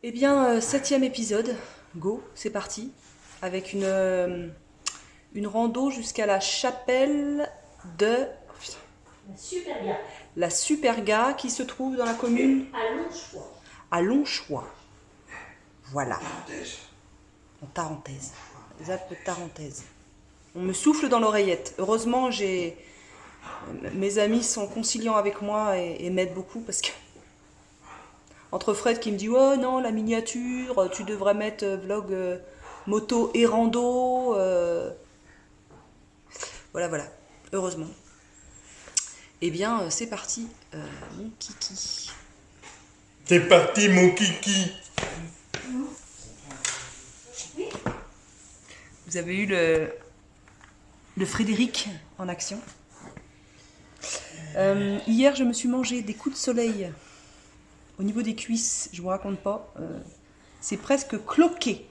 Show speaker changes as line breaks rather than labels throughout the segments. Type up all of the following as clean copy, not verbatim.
Eh bien, septième épisode, go, c'est parti, avec une rando jusqu'à la chapelle de
La Superga,
la Superga qui se trouve dans la commune
à Longchois.
à Longchois. Voilà, en Tarentaise, les Alpes tarentaises. On me souffle dans l'oreillette. Heureusement, mes amis sont conciliants avec moi et m'aident beaucoup parce que entre Fred qui me dit oh non la miniature, tu devrais mettre vlog moto et rando. Voilà, voilà. Heureusement. Eh bien, c'est parti, mon kiki.
C'est parti mon kiki.
Vous avez eu le Frédéric en action. Hier, je me suis mangé des coups de soleil au niveau des cuisses. Je vous raconte pas. C'est presque cloqué.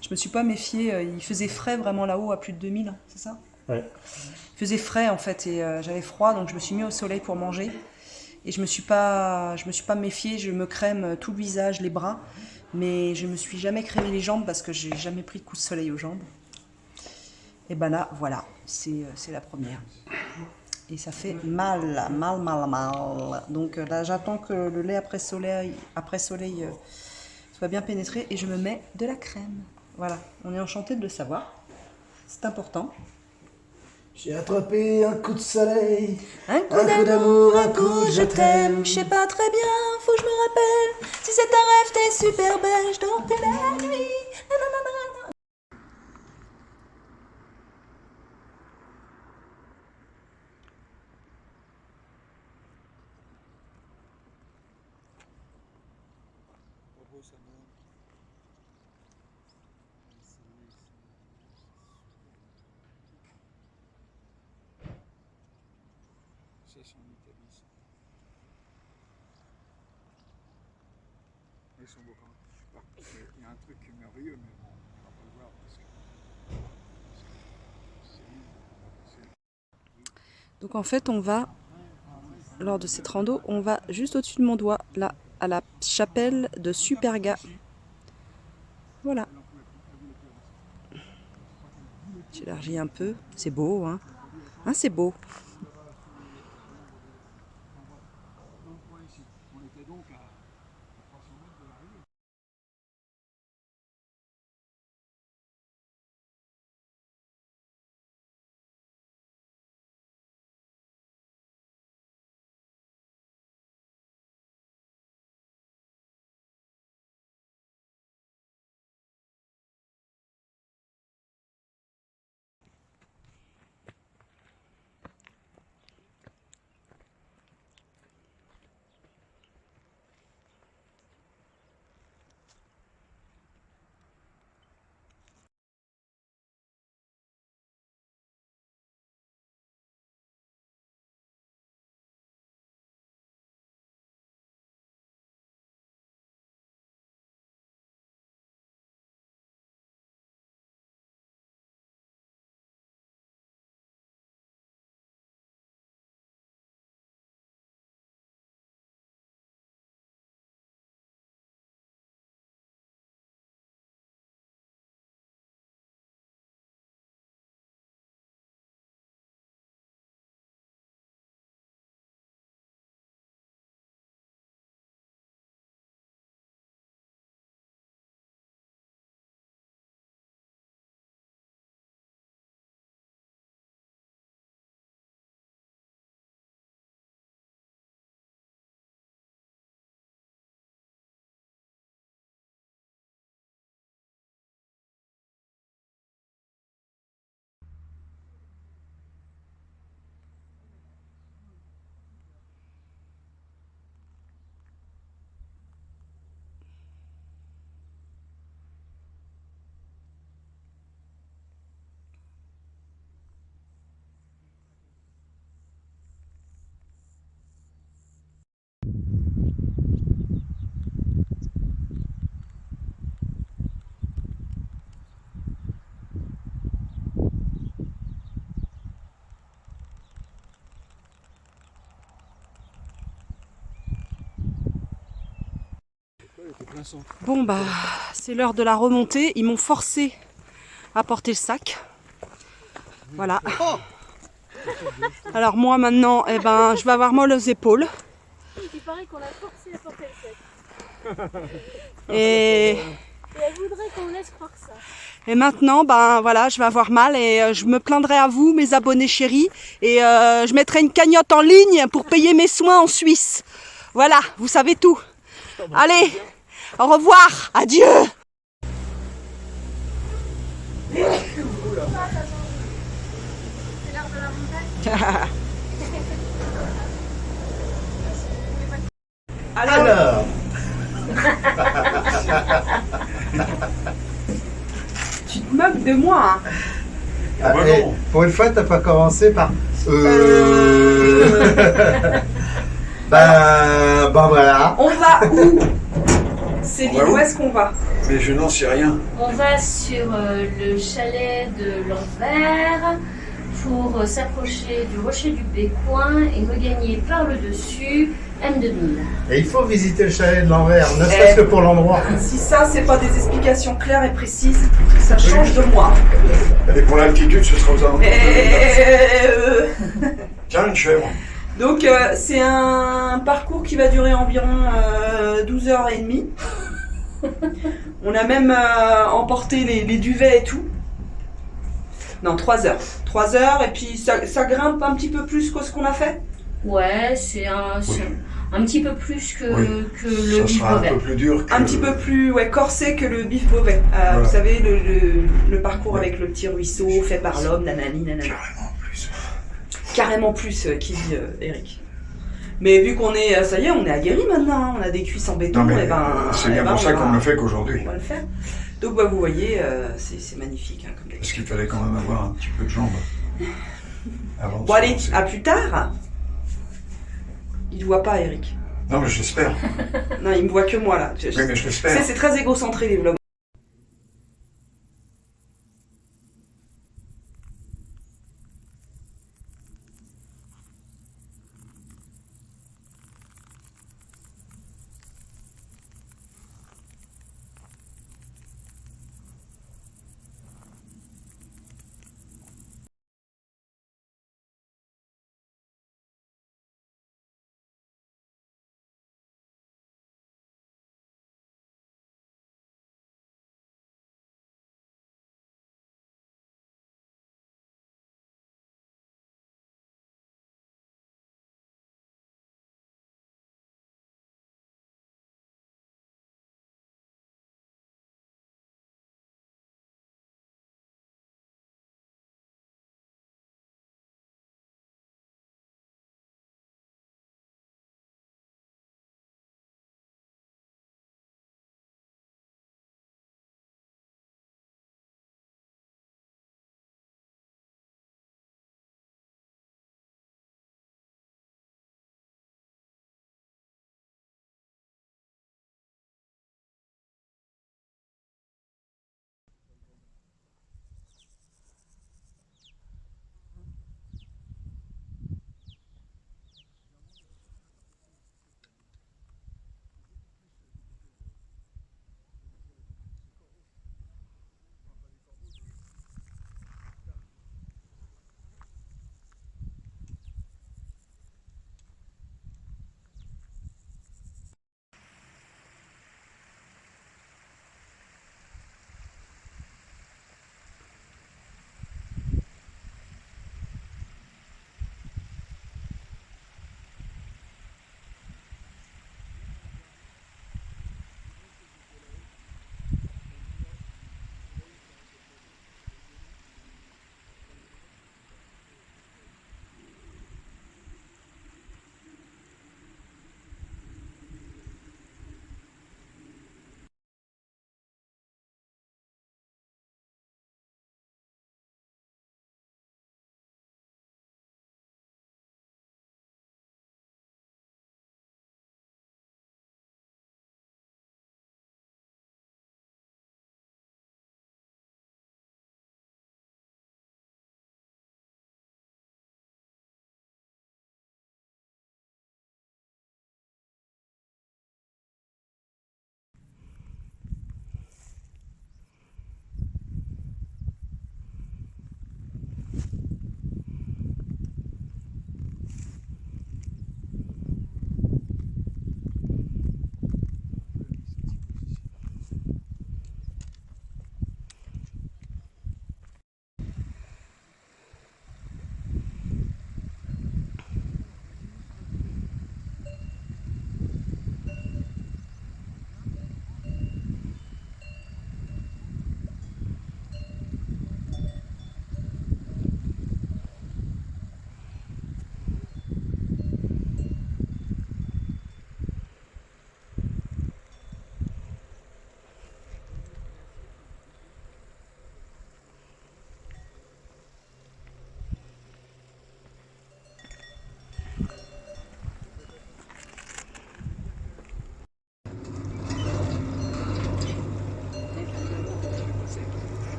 Je me suis pas méfiée. Il faisait frais vraiment là-haut à plus de 2000, c'est ça?
Ouais.
Il faisait frais en fait et j'avais froid donc je me suis mis au soleil pour manger. Et je me suis pas méfiée, je me crème tout le visage, les bras, mais je me suis jamais crémé les jambes parce que j'ai jamais pris de coup de soleil aux jambes. Et ben là, voilà, c'est la première. Et ça fait mal, mal, mal, mal. Donc là, j'attends que le lait après soleil soit bien pénétré et je me mets de la crème. Voilà, on est enchanté de le savoir. C'est important.
J'ai attrapé un coup de soleil,
Un coup
un coup
d'amour,
d'amour, un coup de je t'aime.
Je sais pas très bien, faut que je me rappelle. Si c'est un rêve, t'es super belle, je dormais la nuit. Nanana.
Ça, c'est en Italie, ça. Ils sont beaux quand même. Par contre, il y a un truc qui est merveilleux, mais bon, on va pas le voir parce que
Donc en fait, on va, lors de cette rando, on va juste au-dessus de mon doigt, là, à la chapelle de Superga. Voilà. J'élargis un peu. C'est beau, hein? Hein, c'est beau.
on était donc à 300 mètres de l'arrivée.
Bon bah, c'est l'heure de la remontée. Ils m'ont forcé à porter le sac. Voilà. Alors moi maintenant, eh ben, je vais avoir mal aux épaules.
Il paraît qu'on l'a forcé à porter le sac.
Et,
Et elle voudrait qu'on laisse croire ça.
et maintenant, ben voilà, je vais avoir mal et je me plaindrai à vous, mes abonnés chéris. Et je mettrai une cagnotte en ligne pour payer mes soins en Suisse. Voilà, vous savez tout. Allez, au revoir, adieu.
C'est l'heure de la montagne.
Alors,
Tu te moques de moi, hein.
Ah bah
eh,
non.
pour une fois, t'as pas commencé par. Ben voilà.
On va où? Céline,
On va où
où est-ce qu'on va?
Mais je n'en sais rien.
On va sur le chalet de l'Anvers pour s'approcher du rocher du Bécoin et regagner par le dessus M2000.
Et il faut visiter le chalet de l'envers, ne serait-ce que pour l'endroit.
Si ça, c'est pas des explications claires et précises, ça change de moi.
Et pour l'altitude, ce sera aux alentours de...
Et
Tiens, une chèvre.
donc, c'est un parcours qui va durer environ 12h30. On a même emporté les duvets et tout. Non, 3 heures. 3 heures, et puis ça grimpe un petit peu plus que ce qu'on a fait.
Ouais, c'est un petit peu plus que,
Oui.
que le
Ça
bif
sera un
Beauvais.
peu plus dur que...
Un petit peu plus corsé que le bif Beauvais.
Voilà.
Vous savez, le parcours avec le petit ruisseau fait par l'homme, nanani, nanani.
Carrément plus.
Carrément plus, qui dit Eric. Mais vu qu'on est, ça y est, on est aguerri maintenant, hein, on a des cuisses en béton,
Non mais
et ben,
c'est
eh
bien
ben,
pour ça
on
qu'on
va-
ne le fait qu'aujourd'hui.
On va le faire. Donc bah, vous voyez, c'est magnifique, hein, comme
Parce
d'habitude.
qu'il fallait quand même avoir un petit peu de jambes. Avant de
Bon
se
allez,
lancer.
à plus tard. Il ne voit pas, Eric.
Non mais j'espère.
Non, il me voit que moi là.
Oui mais je l'espère.
C'est très égocentré les vlogs.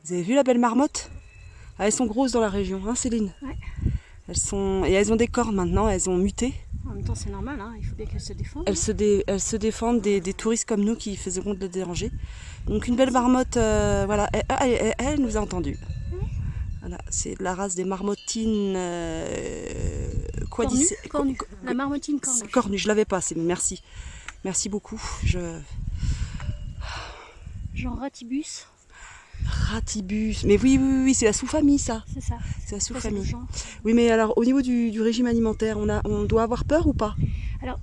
Vous avez vu la belle marmotte? Ah, elles sont grosses dans la région, hein Céline?
Ouais.
Et elles ont des cornes maintenant, elles ont muté.
En même temps, c'est normal, hein, il faut bien qu'elles se défendent.
Elles se défendent des touristes comme nous qui faisaient de les déranger. Donc une belle marmotte, voilà, elle nous a entendus. Voilà, c'est la race des marmottines
Cornu. La marmottine cornue.
Cornu, je l'avais pas, Céline, merci. Merci beaucoup.
Genre ratibus.
Ratibus, mais oui, c'est la sous-famille ça.
C'est ça.
C'est la
Ça,
sous-famille.
c'est le genre.
Oui, mais alors au niveau du régime alimentaire, on doit avoir peur ou pas?
Alors,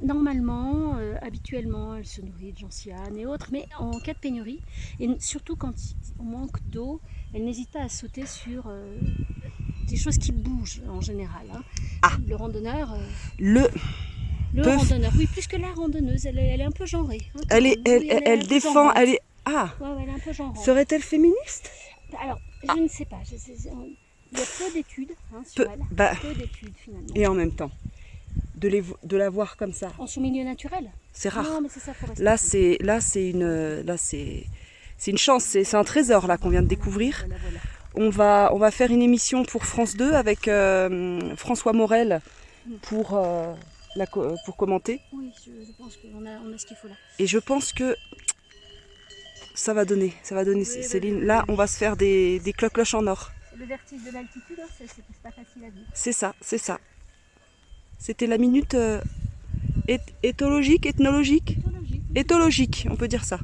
normalement, habituellement, elle se nourrit de gentiane et autres, mais en cas de pénurie, et surtout quand on manque d'eau, elle n'hésite pas à sauter sur des choses qui bougent en général. Hein.
Ah.
Le randonneur.
Le
Randonneur, oui, plus que la randonneuse, elle est un peu genrée. Hein,
elle défend, elle est... Ah,
ouais, elle est un peu genrée.
serait-elle féministe?
Alors, je ne sais pas. Il y a peu d'études sur elle. Peu d'études finalement.
Et en même temps, de la voir comme ça.
En sous-milieu naturel.
C'est rare.
Non, mais c'est ça, faut rester.
Là, c'est une chance, c'est un trésor là qu'on vient de découvrir.
Voilà.
On va faire une émission pour France 2 avec François Morel pour commenter.
Oui, je pense qu'on a ce qu'il faut là.
Et je pense que ça va donner, Céline. Là, on va se faire des cloches en or.
Le vertige de l'altitude, hein, c'est pas facile à vivre.
C'est ça. C'était la minute ethnologique, on peut dire ça.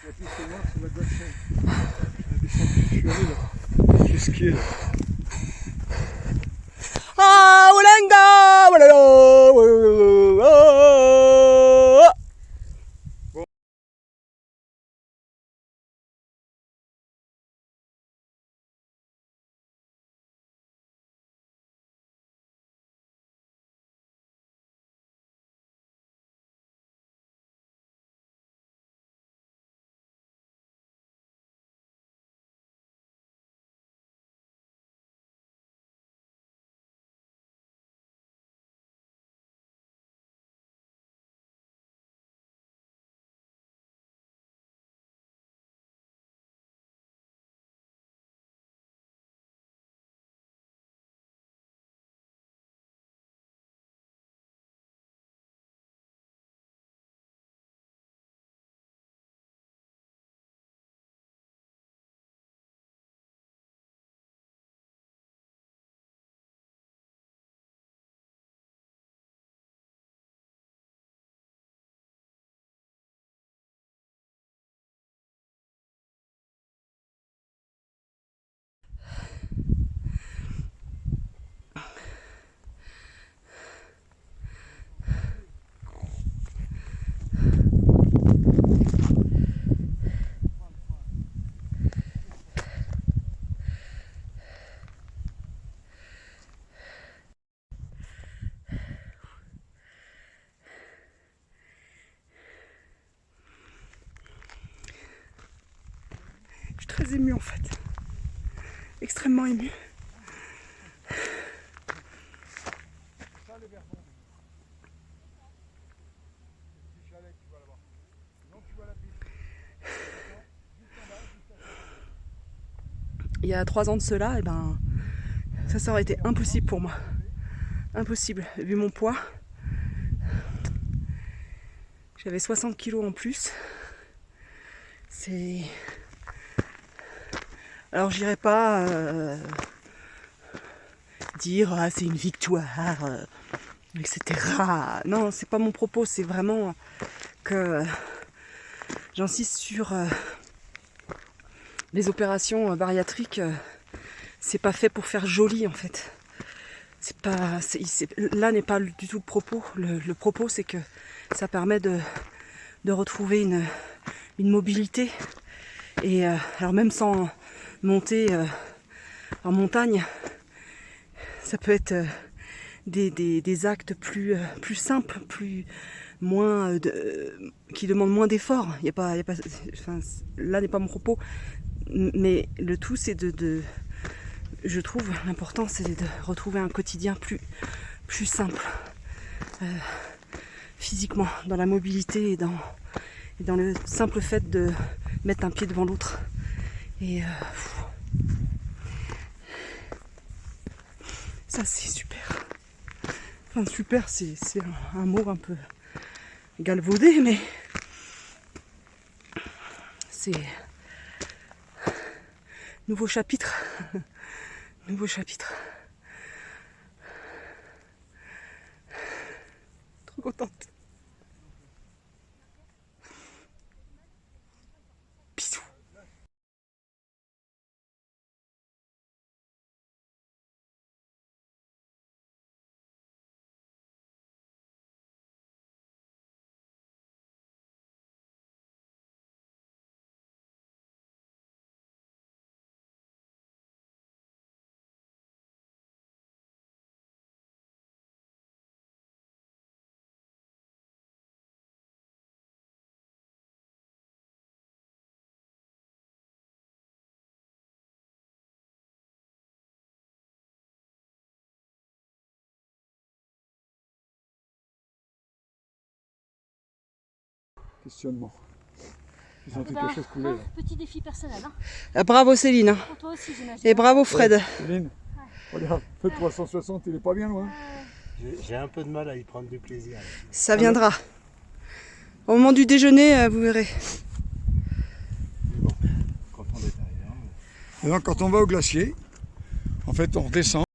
La piste est noire, c'est la glacière. La descente, je suis allé là. J'ai skié là.
Ah, Je suis très émue en fait. Extrêmement émue. Il y a 3 ans de cela, et ça aurait été impossible pour moi. Impossible, vu mon poids. J'avais 60 kilos en plus. C'est... Alors j'irai pas dire ah, c'est une victoire, etc. Non, c'est pas mon propos, c'est vraiment que j'insiste sur les opérations bariatriques. C'est pas fait pour faire joli en fait. C'est pas, là n'est pas du tout le propos. Le propos c'est que ça permet de retrouver une mobilité. Et alors même sans monter en montagne, ça peut être des actes plus simples, qui demandent moins d'efforts. Enfin, là n'est pas mon propos, mais le tout c'est je trouve l'important c'est de retrouver un quotidien plus simple, physiquement, dans la mobilité et dans le simple fait de mettre un pied devant l'autre. Et ça c'est super. Enfin super, c'est un mot un peu galvaudé, mais c'est nouveau chapitre. Nouveau chapitre. Trop contente.
Questionnement. J'ai senti quelque chose couler là.
Petit défi personnel. Hein.
Bravo Céline.
Pour toi aussi, j'imagine.
Et bravo Fred.
Céline, regarde, le 360, il est pas bien loin.
J'ai un peu de mal à y prendre du plaisir.
Ça viendra. Au moment du déjeuner, vous verrez.
Bon, quand on est derrière.
Et donc quand on va au glacier, en fait on redescend.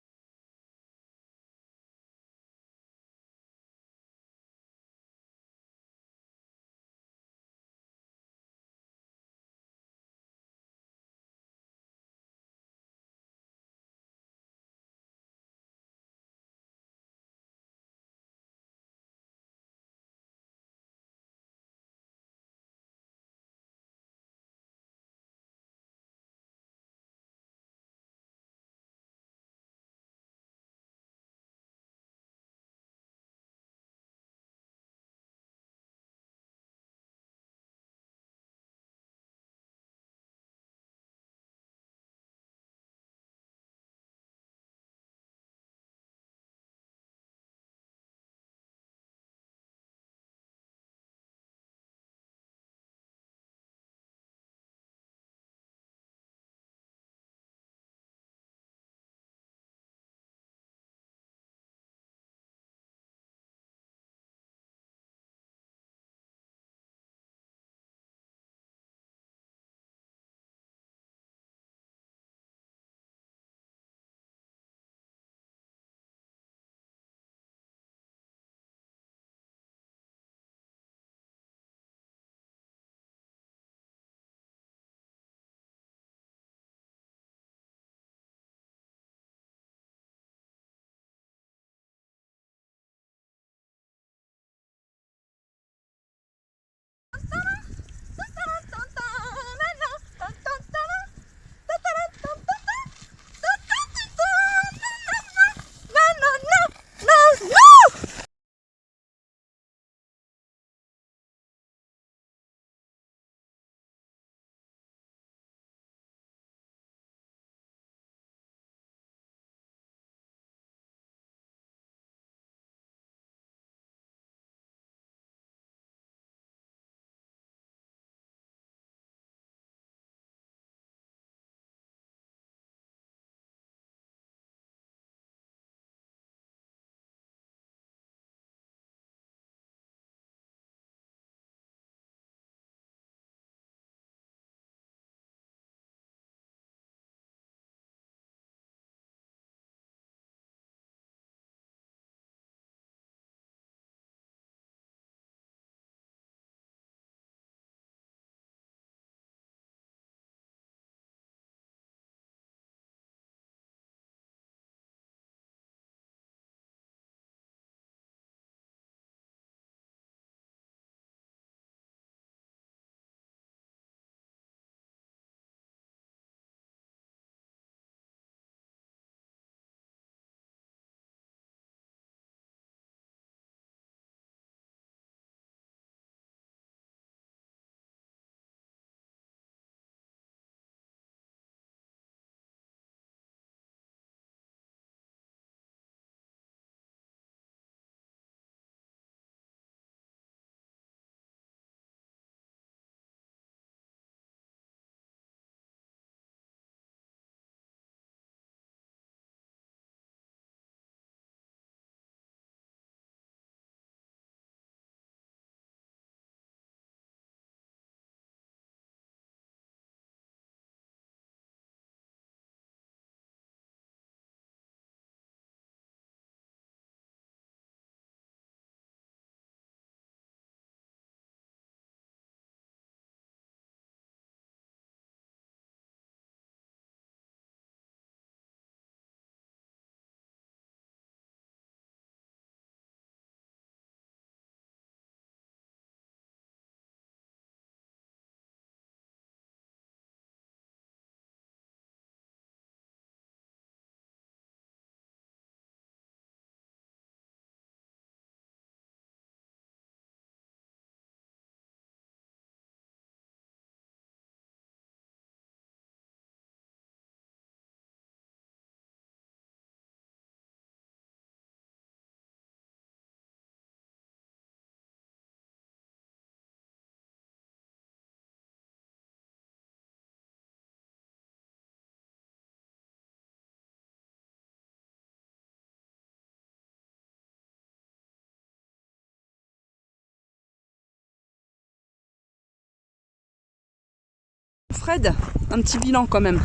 Fred, un petit bilan quand même.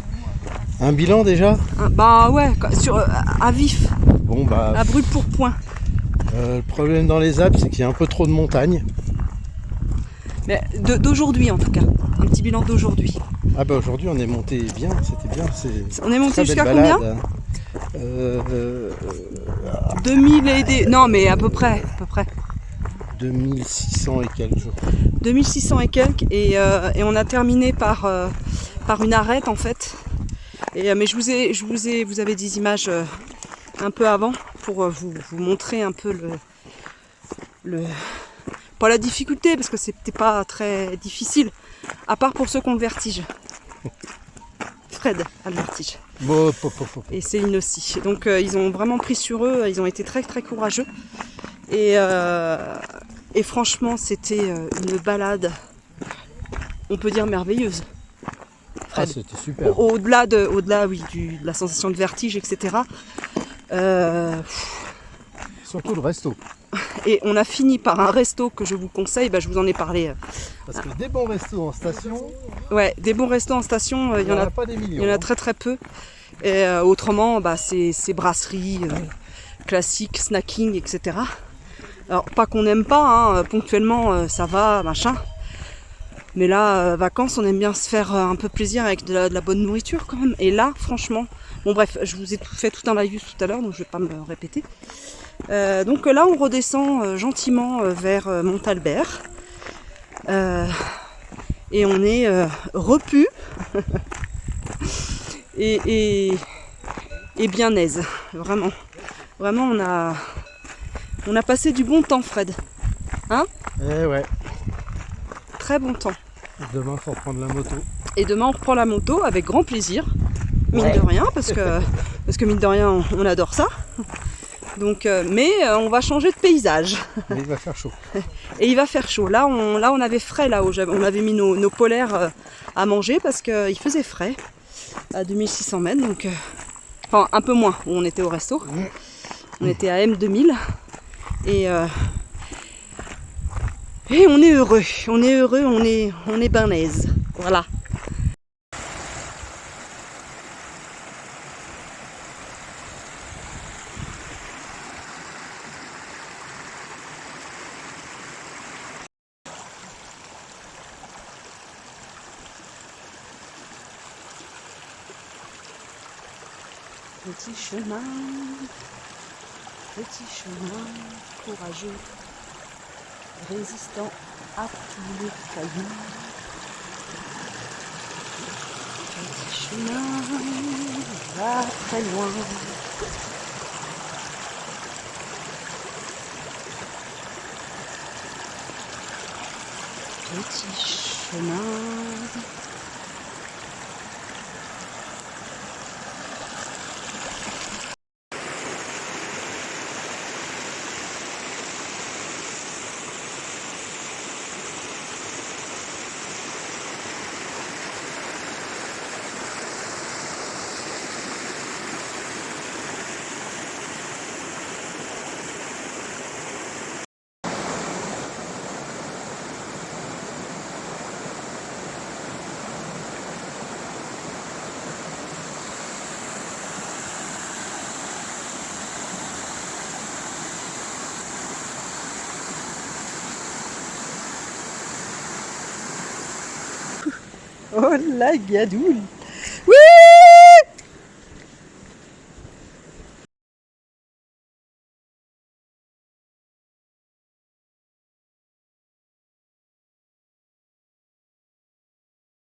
Un bilan déjà?
Bah ouais, à vif,
Bon bah,
à brûle pour point.
le problème dans les Alpes, c'est qu'il y a un peu trop de montagnes.
Mais d'aujourd'hui en tout cas, un petit bilan d'aujourd'hui.
Ah bah aujourd'hui on est monté bien, c'était bien.
On est monté
très
jusqu'à
belle
combien?
balade, hein.
2000 et des... Non mais à peu près.
2600 et quelques jours.
2600 et quelques et on a terminé par une arête en fait. Mais vous avez des images un peu avant pour vous montrer un peu pas la difficulté parce que c'était pas très difficile à part pour ceux qui ont le vertige. Fred a le vertige.
Bon,
Et Céline aussi. Donc ils ont vraiment pris sur eux, ils ont été très très courageux. Et franchement, c'était une balade, on peut dire merveilleuse.
ah, c'était super.
Au-delà oui, de la sensation de vertige, etc.
Surtout le resto.
Et on a fini par un resto que je vous conseille, je vous en ai parlé.
Parce que des bons restos en station,
Ouais, des bons restos en station, il y en a
pas des millions.
Il y en a très très peu. Et autrement, c'est brasserie, classique, snacking, etc. Alors, pas qu'on n'aime pas, hein, ponctuellement ça va, machin. Mais là, vacances, on aime bien se faire un peu plaisir avec de la bonne nourriture quand même. Et là, franchement, bon bref, je vous ai fait tout un live tout à l'heure, donc je vais pas me répéter. Donc là, on redescend gentiment vers Montalbert. Et on est repu et bien aise, vraiment. Vraiment, on a passé du bon temps, Fred. Hein?
Eh ouais.
Très bon temps.
Demain, faut reprendre la moto.
Et demain, on reprend la moto avec grand plaisir. Mine de rien, parce que mine de rien, on adore ça. Donc, mais on va changer de paysage.
Mais il va faire chaud.
Et il va faire chaud. Là, on avait frais, là où on avait mis nos polaires à manger parce qu'il faisait frais à 2600 mètres. Donc, enfin, un peu moins où on était au resto. On était à M2000. Et on est heureux. On est ben aise. Voilà. Petit chemin courageux, résistant à tous les cailloux. Petit chemin va très loin. Petit chemin. Oh la gadoule!